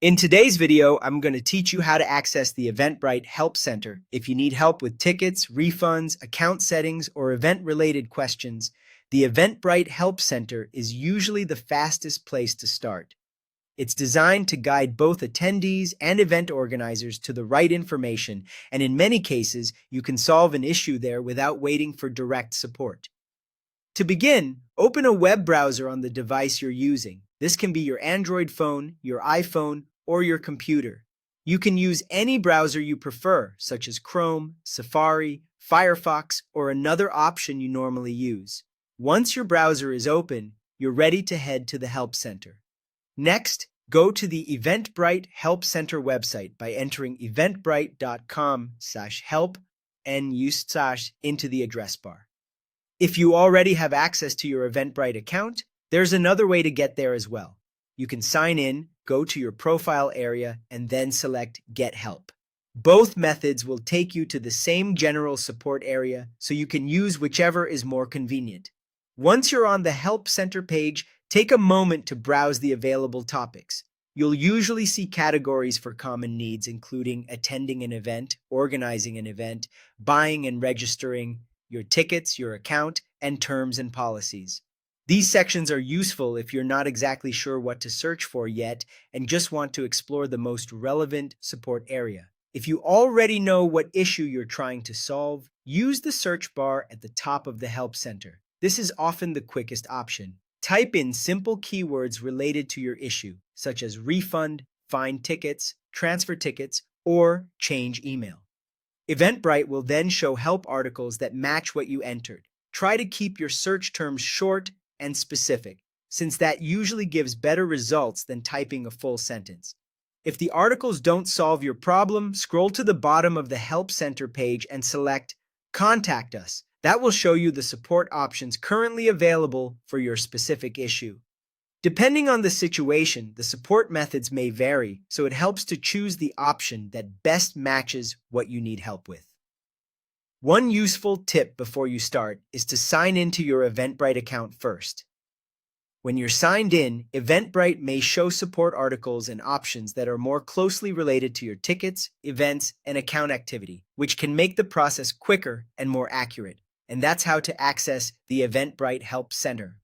In today's video, I'm going to teach you how to access the Eventbrite Help Center. If you need help with tickets, refunds, account settings, or event-related questions, the Eventbrite Help Center is usually the fastest place to start. It's designed to guide both attendees and event organizers to the right information, and in many cases, you can solve an issue there without waiting for direct support. To begin, open a web browser on the device you're using. This can be your Android phone, your iPhone, or your computer. You can use any browser you prefer, such as Chrome, Safari, Firefox, or another option you normally use. Once your browser is open, you're ready to head to the Help Center. Next, go to the Eventbrite Help Center website by entering eventbrite.com/help and use / into the address bar. If you already have access to your Eventbrite account, there's another way to get there as well. You can sign in, go to your profile area, and then select Get Help. Both methods will take you to the same general support area, so you can use whichever is more convenient. Once you're on the Help Center page, take a moment to browse the available topics. You'll usually see categories for common needs, including attending an event, organizing an event, buying and registering your tickets, your account, and terms and policies. These sections are useful if you're not exactly sure what to search for yet and just want to explore the most relevant support area. If you already know what issue you're trying to solve, use the search bar at the top of the Help Center. This is often the quickest option. Type in simple keywords related to your issue, such as refund, find tickets, transfer tickets, or change email. Eventbrite will then show help articles that match what you entered. Try to keep your search terms short and specific, since that usually gives better results than typing a full sentence. If the articles don't solve your problem, scroll to the bottom of the Help Center page and select Contact Us. That will show you the support options currently available for your specific issue. Depending on the situation, the support methods may vary, so it helps to choose the option that best matches what you need help with. One useful tip before you start is to sign into your Eventbrite account first. When you're signed in, Eventbrite may show support articles and options that are more closely related to your tickets, events, and account activity, which can make the process quicker and more accurate. And that's how to access the Eventbrite Help Center.